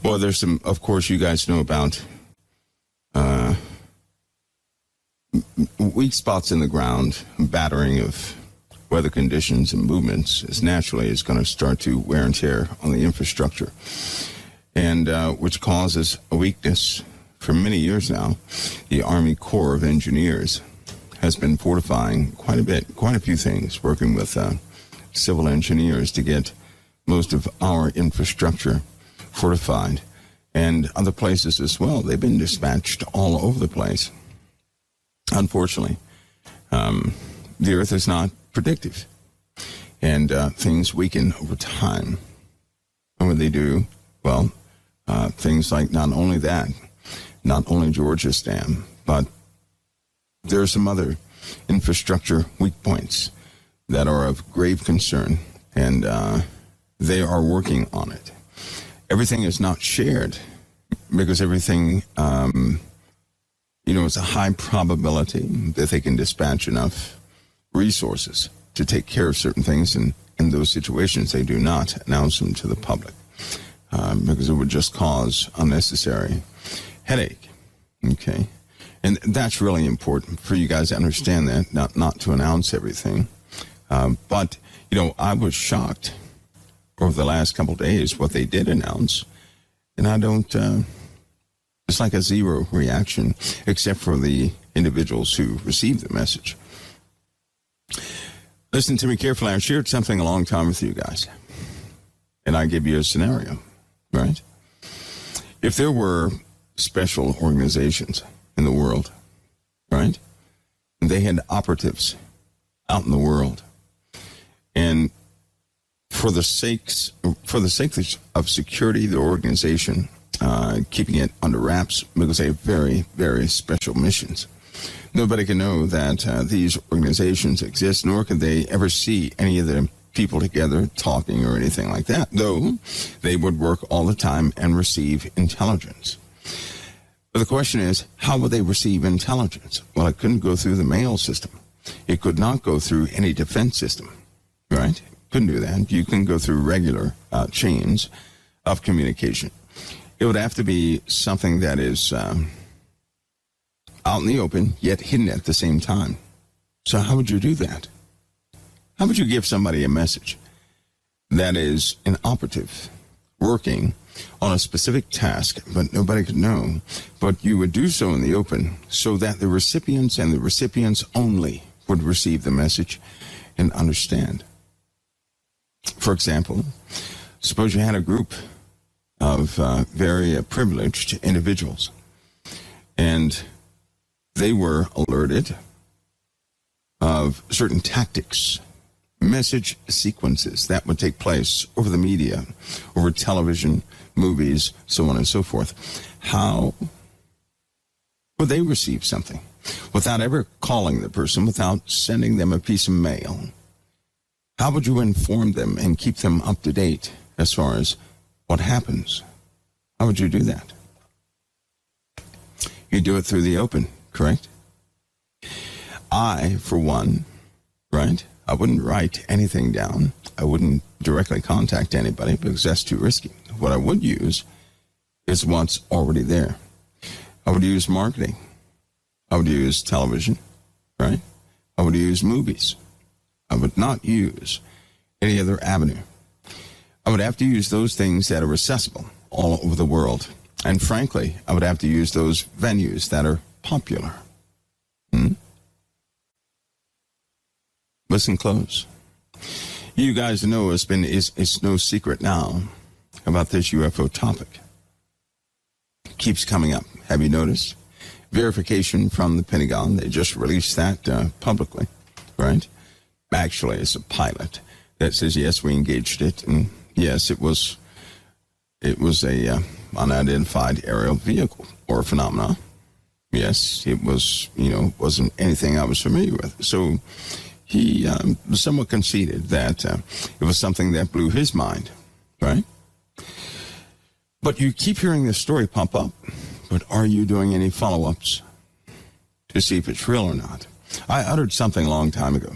Well, there's some, of course, you guys know about weak spots in the ground, battering of weather conditions and movements is going to start to wear and tear on the infrastructure, and which causes a weakness. For many years now, the Army Corps of Engineers has been fortifying quite a few things, working with civil engineers to get most of our infrastructure fortified, and other places as well. They've been dispatched all over the place. Unfortunately, the Earth is not predictive, and things weaken over time. And when they do, well, things like not only Georgia's dam, but there are some other infrastructure weak points that are of grave concern, and they are working on it. Everything is not shared because everything, it's a high probability that they can dispatch enough resources to take care of certain things, and in those situations they do not announce them to the public because it would just cause unnecessary headache. Okay, and that's really important for you guys to understand that, not to announce everything. But I was shocked over the last couple of days what they did announce, and I don't. It's like a zero reaction, except for the individuals who received the message. Listen to me carefully. I shared something a long time with you guys, and I give you a scenario, right? If there were special organizations in the world, right, and they had operatives out in the world, and for the sake of security, the organization keeping it under wraps because they have very, very special missions. Nobody can know that these organizations exist, nor can they ever see any of the people together talking or anything like that, though they would work all the time and receive intelligence. But the question is, how would they receive intelligence? Well, it couldn't go through the mail system. It could not go through any defense system, right? Couldn't do that. You can go through regular chains of communication. It would have to be something that is out in the open, yet hidden at the same time. So how would you do that? How would you give somebody a message that is an operative working on a specific task, but nobody could know, but you would do so in the open so that the recipients and the recipients only would receive the message and understand? For example, suppose you had a group of very privileged individuals, and they were alerted of certain tactics, message sequences that would take place over the media, over television, movies, so on and so forth. How would they receive something without ever calling the person, without sending them a piece of mail? How would you inform them and keep them up to date as far as what happens? How would you do that? You do it through the open, correct? I, for one, right, I wouldn't write anything down. I wouldn't directly contact anybody because that's too risky. What I would use is what's already there. I would use marketing. I would use television, right? I would use movies. I would not use any other avenue. I would have to use those things that are accessible all over the world. And frankly, I would have to use those venues that are popular. Listen close. You guys know it's no secret now about this UFO topic. It keeps coming up. Have you noticed? Verification from the Pentagon. They just released that publicly, right? Actually, it's a pilot that says, yes, we engaged it, and yes, it was a unidentified aerial vehicle or phenomena. Yes, it was, wasn't anything I was familiar with. So he somewhat conceded that it was something that blew his mind, right? But you keep hearing this story pop up, but are you doing any follow-ups to see if it's real or not? I uttered something a long time ago,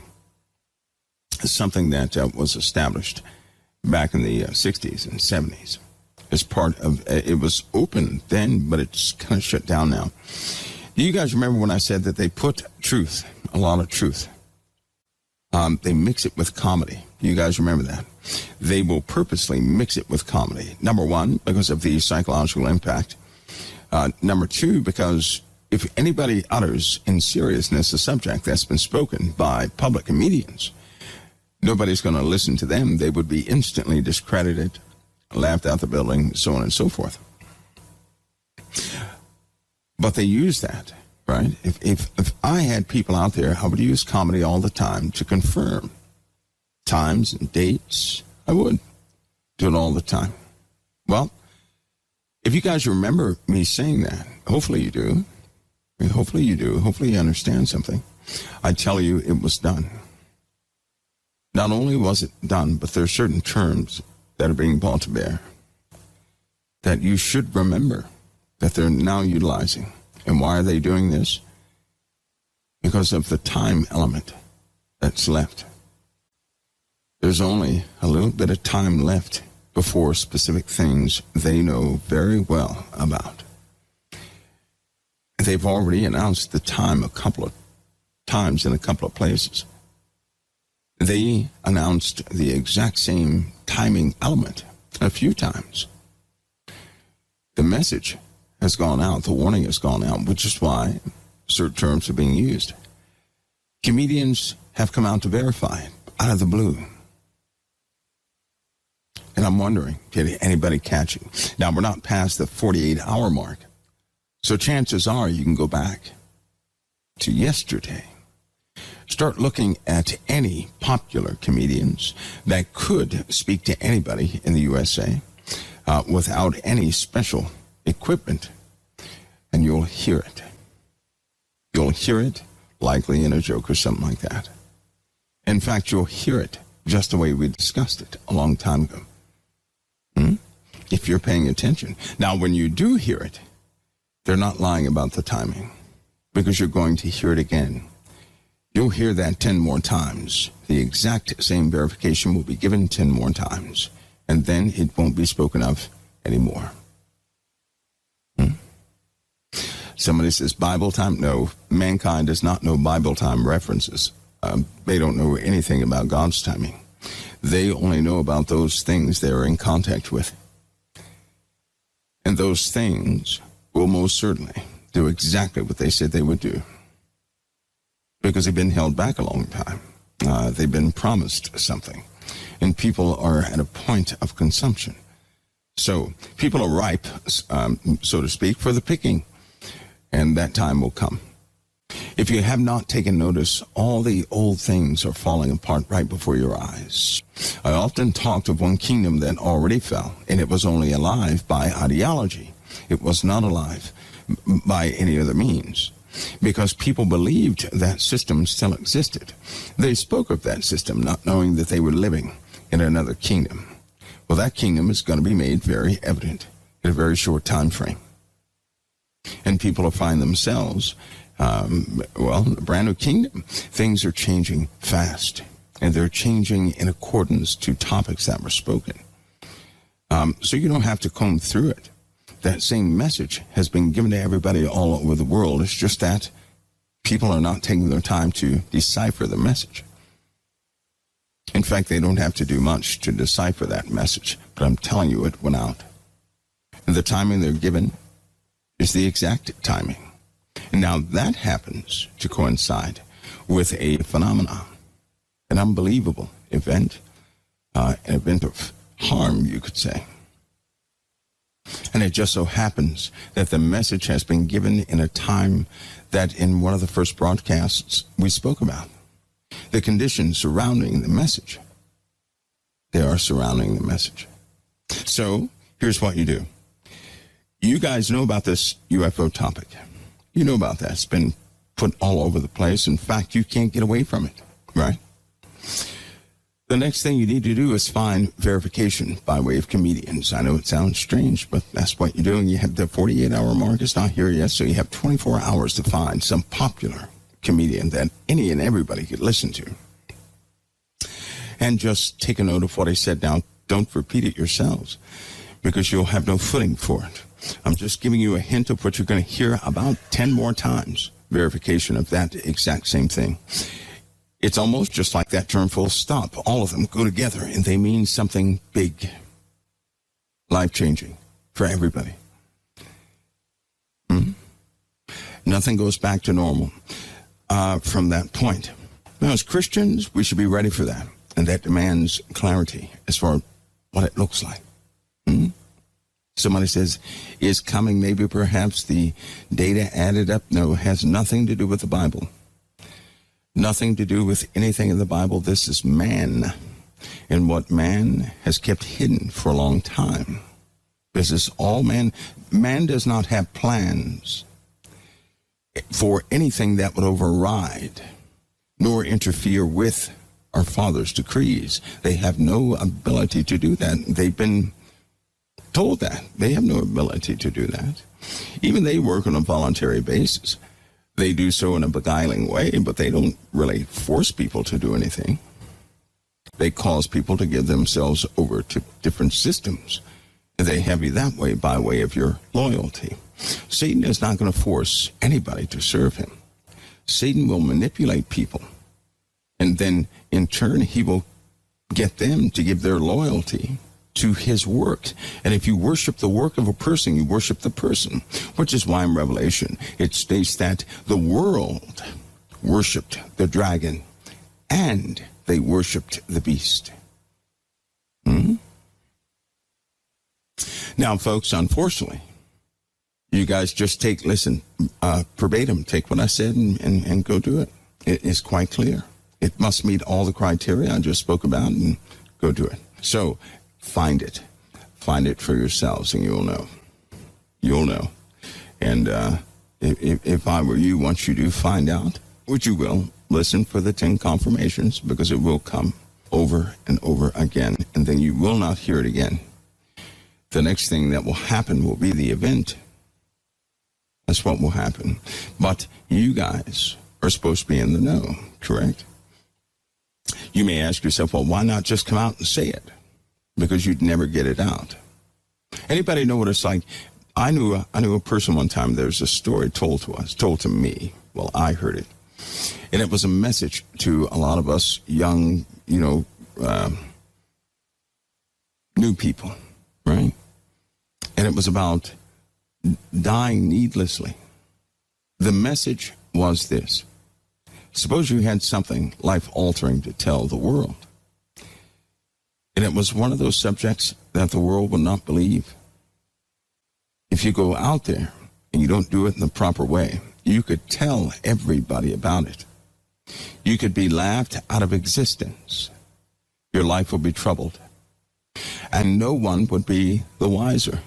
something that was established back in the 60s and 70s, as part of, it was open then, but it's kind of shut down now. Do you guys remember when I said that they put truth, a lot of truth? They mix it with comedy. You guys remember that? They will purposely mix it with comedy. Number one, because of the psychological impact. Number two, because if anybody utters in seriousness a subject that's been spoken by public comedians, nobody's going to listen to them. They would be instantly discredited, laughed out the building, so on and so forth. But they use that, right? If I had people out there, I would use comedy all the time to confirm times and dates. I would do it all the time. Well, if you guys remember me saying that, hopefully you do. Hopefully you do. Hopefully you understand something. I tell you, it was done. Not only was it done, but there are certain terms that are being brought to bear that you should remember that they're now utilizing. And why are they doing this? Because of the time element that's left. There's only a little bit of time left before specific things they know very well about. They've already announced the time a couple of times in a couple of places. They announced the exact same timing element a few times. The message has gone out, the warning has gone out, which is why certain terms are being used. Comedians have come out to verify it out of the blue. And I'm wondering, did anybody catch it? Now, we're not past the 48-hour mark. So chances are you can go back to yesterday. Start looking at any popular comedians that could speak to anybody in the USA without any special equipment, and you'll hear it. You'll hear it likely in a joke or something like that. In fact, you'll hear it just the way we discussed it a long time ago. If you're paying attention. Now, when you do hear it, they're not lying about the timing because you're going to hear it again. You'll hear that 10 more times. The exact same verification will be given 10 more times, and then it won't be spoken of anymore. Somebody says Bible time. No, mankind does not know Bible time references. They don't know anything about God's timing. They only know about those things they're in contact with. And those things will most certainly do exactly what they said they would do. Because they've been held back a long time. They've been promised something. And people are at a point of consumption. So people are ripe, so to speak, for the picking. And that time will come. If you have not taken notice, all the old things are falling apart right before your eyes. I often talked of one kingdom that already fell, and it was only alive by ideology. It was not alive by any other means, because people believed that system still existed. They spoke of that system, not knowing that they were living in another kingdom. Well, that kingdom is going to be made very evident in a very short time frame. And people will find themselves, a brand new kingdom. Things are changing fast, and they're changing in accordance to topics that were spoken. So you don't have to comb through it. That same message has been given to everybody all over the world. It's just that people are not taking their time to decipher the message. In fact, they don't have to do much to decipher that message, but I'm telling you, it went out. And the timing they're given is the exact timing. And now that happens to coincide with a phenomenon, an unbelievable event, an event of harm, you could say. And it just so happens that the message has been given in a time that in one of the first broadcasts we spoke about. The conditions surrounding the message. They are surrounding the message. So here's what you do. You guys know about this UFO topic. You know about that. It's been put all over the place. In fact, you can't get away from it, right? The next thing you need to do is find verification by way of comedians. I know it sounds strange, but that's what you're doing. You have the 48-hour mark. It's not here yet, so you have 24 hours to find some popular comedian that any and everybody could listen to. And just take a note of what I said. Now, don't repeat it yourselves. because you'll have no footing for it. I'm just giving you a hint of what you're going to hear about 10 more times. Verification of that exact same thing. It's almost just like that term full stop. All of them go together and they mean something big, life-changing for everybody. Nothing goes back to normal from that point. Now, as Christians, we should be ready for that. And that demands clarity as far as what it looks like. Somebody says, is coming maybe perhaps the data added up? No, it has nothing to do with the Bible. Nothing to do with anything in the Bible. This is man and what man has kept hidden for a long time. This is all man. Man does not have plans for anything that would override nor interfere with our Father's decrees. They have no ability to do that. They've been told that. They have no ability to do that. Even they work on a voluntary basis. They do so in a beguiling way, but they don't really force people to do anything. They cause people to give themselves over to different systems. They have you that way by way of your loyalty. Satan is not going to force anybody to serve him. Satan will manipulate people, and then in turn he will get them to give their loyalty to his work. And if you worship the work of a person, you worship the person, which is why in Revelation it states that the world worshipped the dragon and they worshipped the beast. Now, folks, unfortunately, you guys just listen verbatim, take what I said and go do it. It is quite clear. It must meet all the criteria I just spoke about, and go do it. So find it. Find it for yourselves, and you'll know. You'll know. And if I were you, once you do find out, which you will, listen for the 10 confirmations, because it will come over and over again, and then you will not hear it again. The next thing that will happen will be the event. That's what will happen. But you guys are supposed to be in the know, correct? You may ask yourself, well, why not just come out and say it? Because you'd never get it out. Anybody know what it's like? I knew a person one time. There's a story told to me. Well, I heard it. And it was a message to a lot of us young, new people, right? And it was about dying needlessly. The message was this. Suppose you had something life-altering to tell the world. And it was one of those subjects that the world will not believe. If you go out there and you don't do it in the proper way, you could tell everybody about it. You could be laughed out of existence. Your life would be troubled. And no one would be the wiser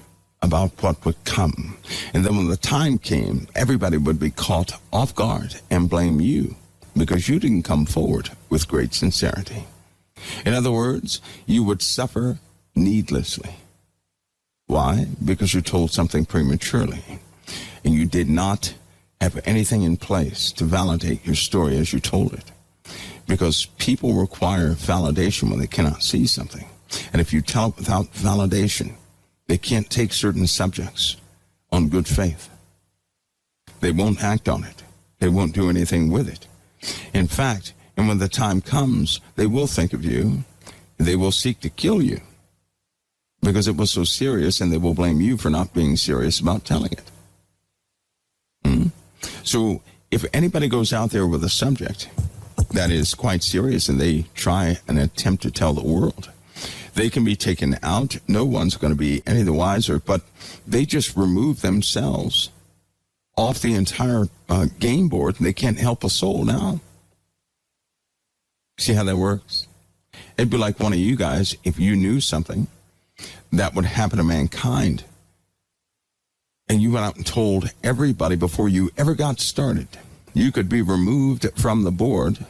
about what would come. And then when the time came, everybody would be caught off guard and blame you because you didn't come forward with great sincerity. In other words, you would suffer needlessly. Why? Because you told something prematurely, and you did not have anything in place to validate your story as you told it. Because people require validation when they cannot see something. And if you tell it without validation, they can't take certain subjects on good faith. They won't act on it. They won't do anything with it. In fact, and when the time comes, they will think of you. They will seek to kill you because it was so serious, and they will blame you for not being serious about telling it. So if anybody goes out there with a subject that is quite serious and they try and attempt to tell the world, they can be taken out. No one's going to be any the wiser, but they just remove themselves off the entire game board, and they can't help a soul now. See how that works? It'd be like one of you guys, if you knew something that would happen to mankind, and you went out and told everybody before you ever got started, you could be removed from the board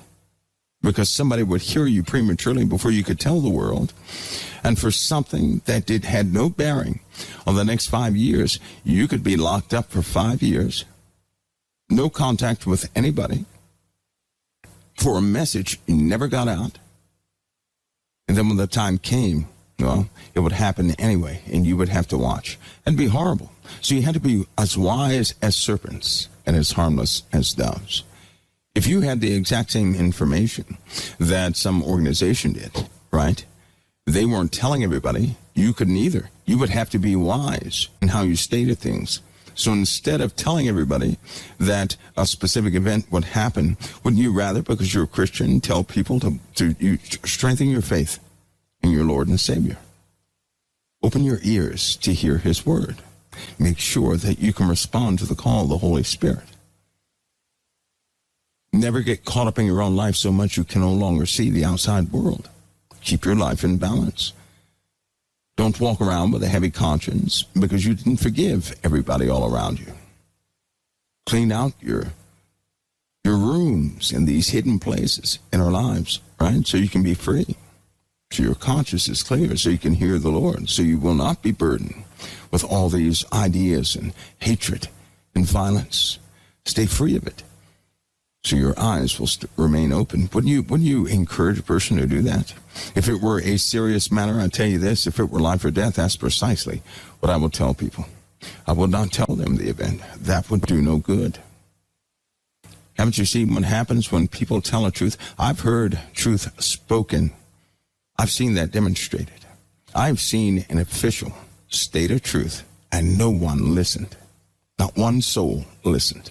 because somebody would hear you prematurely before you could tell the world. And for something that had no bearing on the next 5 years, you could be locked up for 5 years, no contact with anybody, for a message you never got out. And then when the time came, well, it would happen anyway, and you would have to watch. It'd be horrible. So you had to be as wise as serpents and as harmless as doves. If you had the exact same information that some organization did, right, they weren't telling everybody, you couldn't either. You would have to be wise in how you stated things. So instead of telling everybody that a specific event would happen, wouldn't you rather, because you're a Christian, tell people to you strengthen your faith in your Lord and Savior? Open your ears to hear his word. Make sure that you can respond to the call of the Holy Spirit. Never get caught up in your own life so much you can no longer see the outside world. Keep your life in balance. Don't walk around with a heavy conscience because you didn't forgive everybody all around you. Clean out your rooms in these hidden places in our lives, right? So you can be free. So your conscience is clear, so you can hear the Lord, so you will not be burdened with all these ideas and hatred and violence. Stay free of it, so your eyes will remain open. Wouldn't you encourage a person to do that? If it were a serious matter, I tell you this, if it were life or death, that's precisely what I would tell people. I would not tell them the event. That would do no good. Haven't you seen what happens when people tell a truth? I've heard truth spoken. I've seen that demonstrated. I've seen an official state a truth and no one listened. Not one soul listened.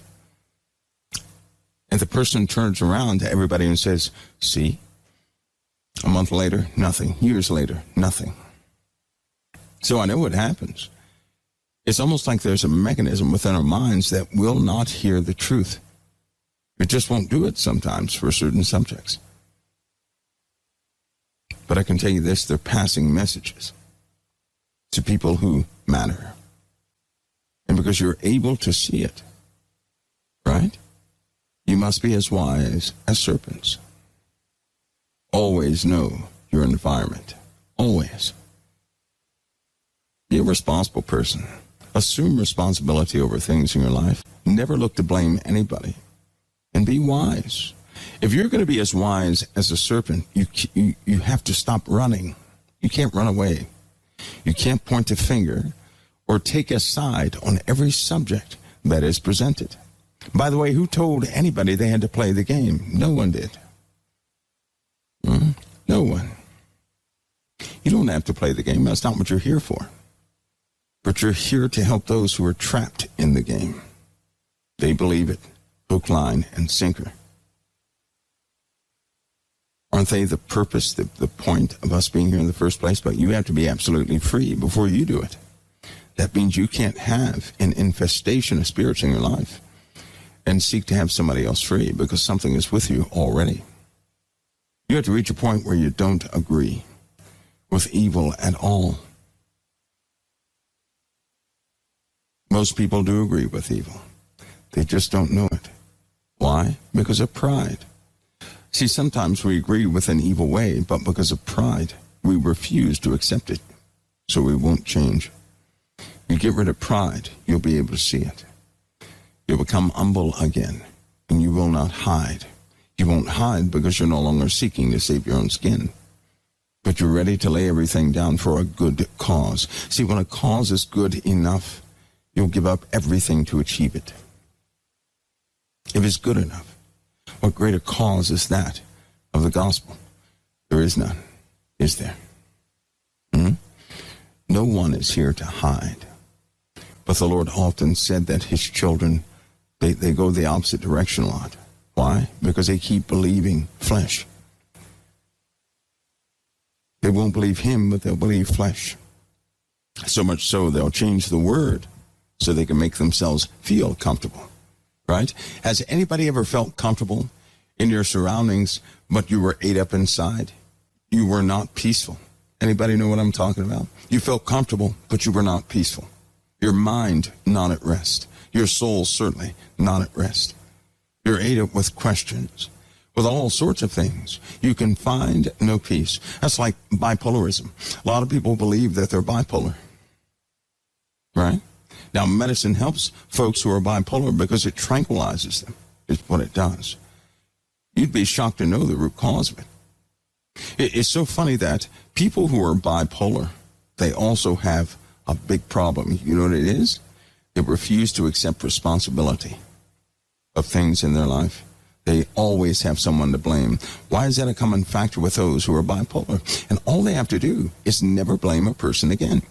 And the person turns around to everybody and says, see? A month later, nothing. Years later, nothing. So I know what happens. It's almost like there's a mechanism within our minds that will not hear the truth. It just won't do it sometimes for certain subjects. But I can tell you this, they're passing messages to people who matter. And because you're able to see it, right? You must be as wise as serpents. Always know your environment. Always. Be a responsible person. Assume responsibility over things in your life. Never look to blame anybody. And be wise. If you're going to be as wise as a serpent, you have to stop running. You can't run away. You can't point a finger or take a side on every subject that is presented. By the way, who told anybody they had to play the game? No one did. No one. You don't have to play the game. That's not what you're here for. But you're here to help those who are trapped in the game. They believe it. Hook, line, and sinker. Aren't they the purpose, the point of us being here in the first place? But you have to be absolutely free before you do it. That means you can't have an infestation of spirits in your life and seek to have somebody else free because something is with you already. You have to reach a point where you don't agree with evil at all. Most people do agree with evil. They just don't know it. Why? Because of pride. See, sometimes we agree with an evil way, but because of pride, we refuse to accept it, so we won't change. You get rid of pride, you'll be able to see it. You'll become humble again, and you will not hide. You won't hide because you're no longer seeking to save your own skin, but you're ready to lay everything down for a good cause. See, when a cause is good enough, you'll give up everything to achieve it. If it's good enough, what greater cause is that of the gospel? There is none, is there? No one is here to hide. But the Lord often said that his children, they go the opposite direction a lot. Why? Because they keep believing flesh. They won't believe him, but they'll believe flesh. So much so, they'll change the word so they can make themselves feel comfortable. Right? Has anybody ever felt comfortable in your surroundings, but you were ate up inside? You were not peaceful. Anybody know what I'm talking about? You felt comfortable, but you were not peaceful. Your mind not at rest. Your soul certainly not at rest. You're ate up with questions, with all sorts of things. You can find no peace. That's like bipolarism. A lot of people believe that they're bipolar. Right? Now, medicine helps folks who are bipolar because it tranquilizes them. It's what it does. You'd be shocked to know the root cause of it. It's so funny that People who are bipolar, they also have a big problem. You know what it is? They refuse to accept responsibility of things in their life. They always have someone to blame. Why is that a common factor with those who are bipolar? And all they have to do is never blame a person again.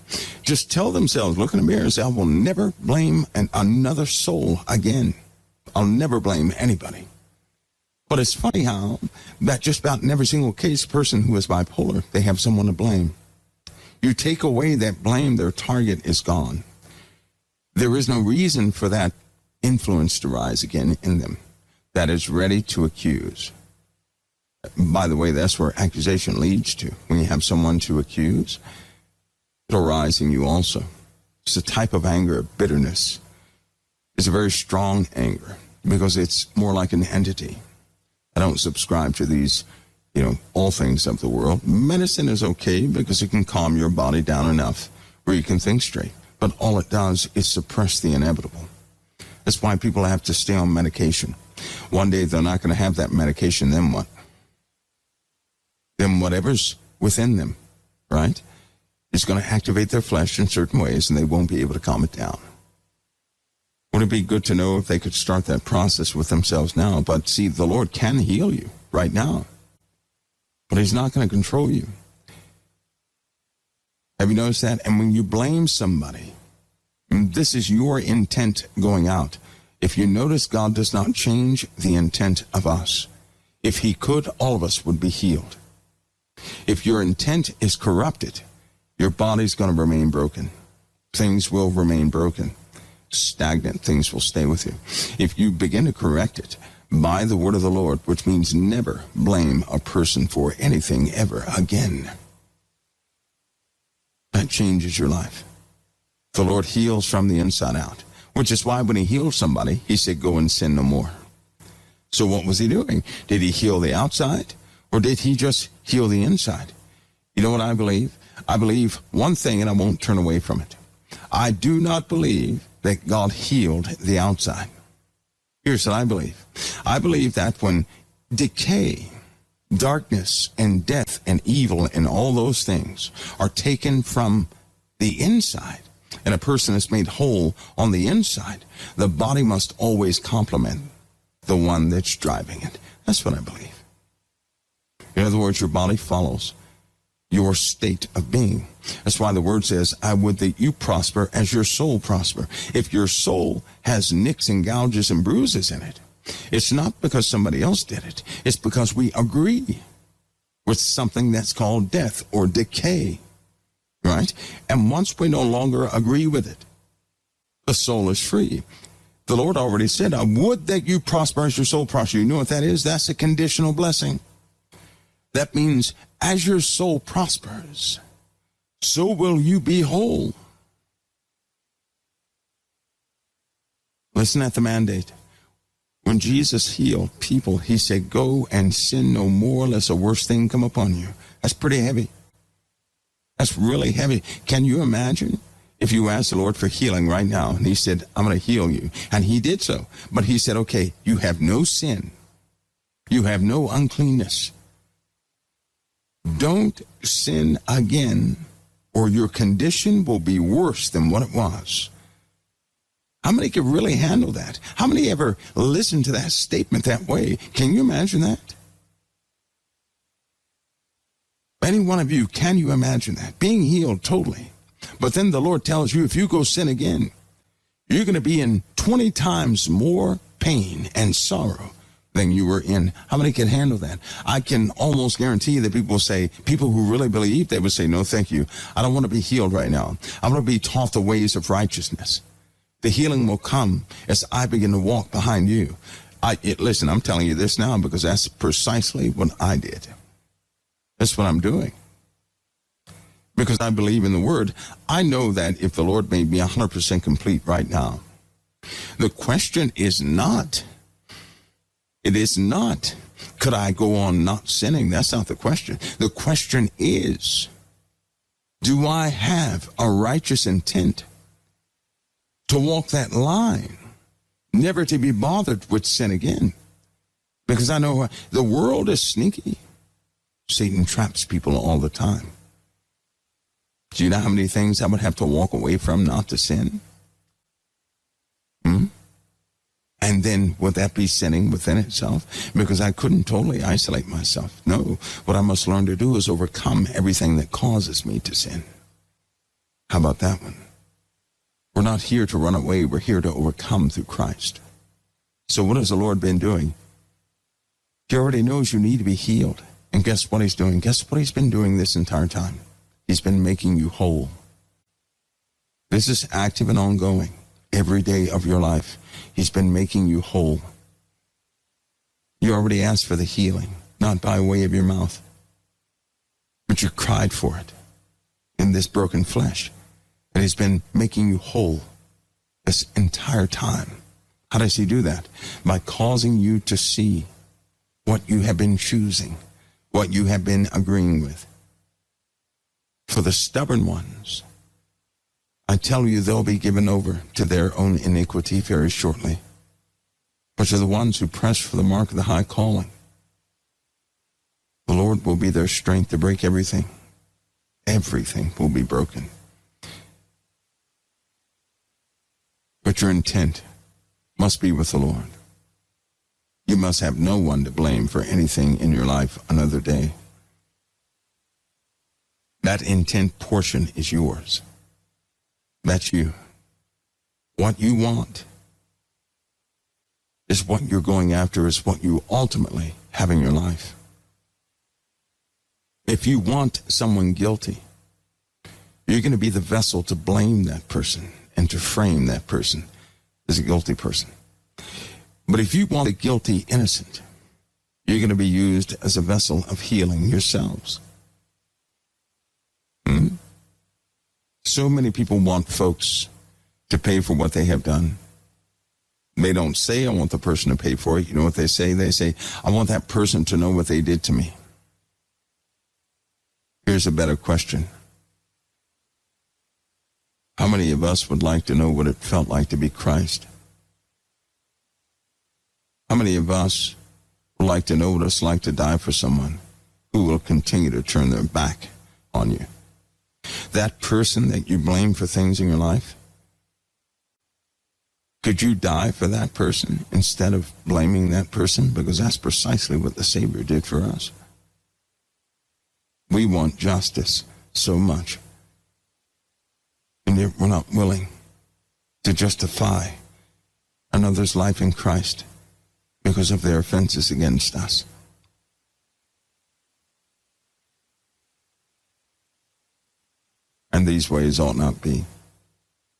Just tell themselves, look in the mirror and say, I will never blame another soul again. I'll never blame anybody. But it's funny how that just about in every single case, person who is bipolar, they have someone to blame. You take away that blame, their target is gone. There is no reason for that influence to rise again in them that is ready to accuse. By the way, that's where accusation leads to. When you have someone to accuse, it'll rise in you also. It's a type of anger, bitterness. It's a very strong anger because it's more like an entity. I don't subscribe to these, all things of the world. Medicine is okay because it can calm your body down enough where you can think straight. But all it does is suppress the inevitable. That's why people have to stay on medication. One day they're not going to have that medication, then what? Then whatever's within them, right, is going to activate their flesh in certain ways and they won't be able to calm it down. Would it be good to know if they could start that process with themselves now? But see, the Lord can heal you right now, but he's not going to control you. Have you noticed that? And when you blame somebody, and this is your intent going out. If you notice, God does not change the intent of us. If he could, all of us would be healed. If your intent is corrupted, your body's going to remain broken. Things will remain broken. Stagnant things will stay with you. If you begin to correct it by the word of the Lord, which means never blame a person for anything ever again, that changes your life. The Lord heals from the inside out, which is why when he healed somebody, he said, go and sin no more. So what was he doing? Did he heal the outside or did he just heal the inside? You know what I believe? I believe one thing and I won't turn away from it. I do not believe that God healed the outside. Here's what I believe. I believe that when decay, darkness, and death, and evil, and all those things are taken from the inside, and a person is made whole on the inside, the body must always complement the one that's driving it. That's what I believe. In other words, your body follows your state of being. That's why the word says, I would that you prosper as your soul prosper. If your soul has nicks and gouges and bruises in it, it's not because somebody else did it. It's because we agree with something that's called death or decay, right? And once we no longer agree with it, the soul is free. The Lord already said, I would that you prosper as your soul prosper. You know what that is? That's a conditional blessing. That means as your soul prospers, so will you be whole. Listen at the mandate. When Jesus healed people, he said, go and sin no more lest a worse thing come upon you. That's pretty heavy. That's really heavy. Can you imagine if you asked the Lord for healing right now and he said, I'm going to heal you. And he did so. But he said, okay, you have no sin. You have no uncleanness. Don't sin again or your condition will be worse than what it was. How many can really handle that? How many ever listen to that statement that way? Can you imagine that? Any one of you, can you imagine that? Being healed totally. But then the Lord tells you, if you go sin again, you're going to be in 20 times more pain and sorrow than you were in. How many can handle that? I can almost guarantee that people who really believe, they would say, no, thank you. I don't want to be healed right now. I want to be taught the ways of righteousness. The healing will come as I begin to walk behind you. Listen, I'm telling you this now because that's precisely what I did. That's what I'm doing. Because I believe in the word. I know that if the Lord made me 100% complete right now, the question is not, could I go on not sinning? That's not the question. The question is, do I have a righteous intent to walk that line, never to be bothered with sin again? Because I know the world is sneaky. Satan traps people all the time. Do you know how many things I would have to walk away from not to sin? And then would that be sinning within itself? Because I couldn't totally isolate myself. No, what I must learn to do is overcome everything that causes me to sin. How about that one? We're not here to run away. We're here to overcome through Christ. So what has the Lord been doing? He already knows you need to be healed. And guess what he's doing? Guess what he's been doing this entire time? He's been making you whole. This is active and ongoing. Every day of your life, he's been making you whole. You already asked for the healing, not by way of your mouth, but you cried for it in this broken flesh. And he's been making you whole this entire time. How does he do that? By causing you to see what you have been choosing, what you have been agreeing with. For the stubborn ones, I tell you, they'll be given over to their own iniquity very shortly. But to the ones who press for the mark of the high calling, the Lord will be their strength to break everything. Everything will be broken. But your intent must be with the Lord. You must have no one to blame for anything in your life another day. That intent portion is yours. That's you. What you want is what you're going after, is what you ultimately have in your life. If you want someone guilty, you're going to be the vessel to blame that person and to frame that person as a guilty person. But if you want the guilty innocent, you're going to be used as a vessel of healing yourselves. So many people want folks to pay for what they have done. They don't say, I want the person to pay for it. You know what they say? They say, I want that person to know what they did to me. Here's a better question. How many of us would like to know what it felt like to be Christ? How many of us would like to know what it's like to die for someone who will continue to turn their back on you? That person that you blame for things in your life, could you die for that person instead of blaming that person? Because that's precisely what the Savior did for us. We want justice so much, and yet we're not willing to justify another's life in Christ because of their offenses against us. And these ways ought not be.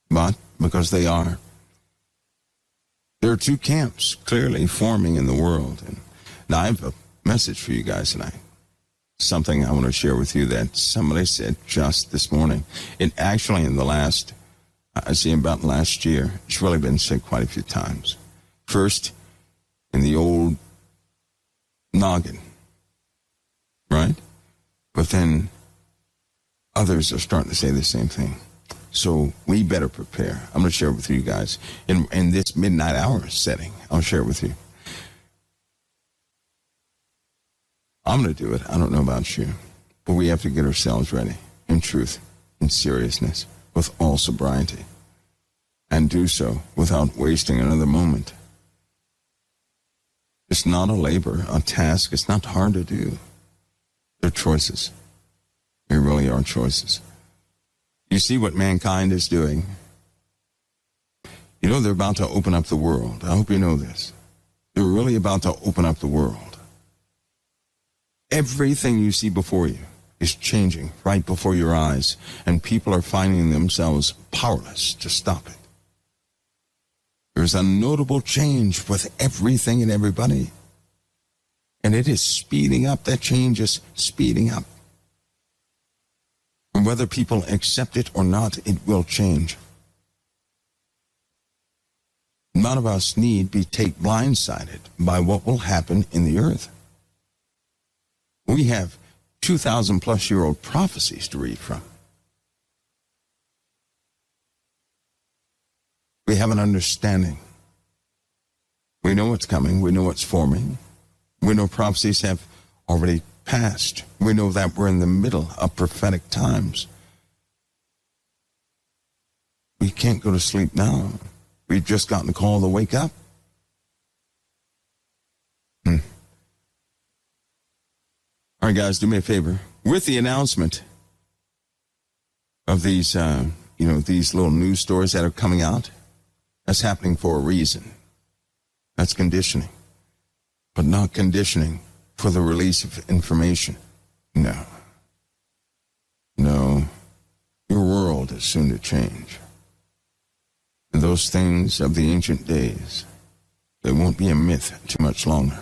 But because they are, there are two camps clearly forming in the world. And now I have a message for you guys tonight. Something I want to share with you that somebody said just this morning. It actually in the last, I see about last year, it's really been said quite a few times. First, in the old noggin, right? But then others are starting to say the same thing. So we better prepare. I'm going to share it with you guys. In this midnight hour setting, I'll share it with you. I'm going to do it. I don't know about you. But we have to get ourselves ready in truth, in seriousness, with all sobriety. And do so without wasting another moment. It's not a labor, a task. It's not hard to do. They're choices. They really are choices. You see what mankind is doing? You know they're about to open up the world. I hope you know this. They're really about to open up the world. Everything you see before you is changing right before your eyes, and people are finding themselves powerless to stop it. There's a notable change with everything and everybody. And it is speeding up. That change is speeding up. And whether people accept it or not, it will change. None of us need be blindsided by what will happen in the earth. We have 2,000 plus year old prophecies to read from. We have an understanding. We know what's coming. We know what's forming. We know prophecies have already passed. We know that we're in the middle of prophetic times. We can't go to sleep now. We've just gotten a call to wake up. All right, guys, do me a favor. With the announcement of these, these little news stories that are coming out, that's happening for a reason. That's conditioning. But not conditioning for the release of information. No. No. Your world is soon to change. And those things of the ancient days, they won't be a myth too much longer.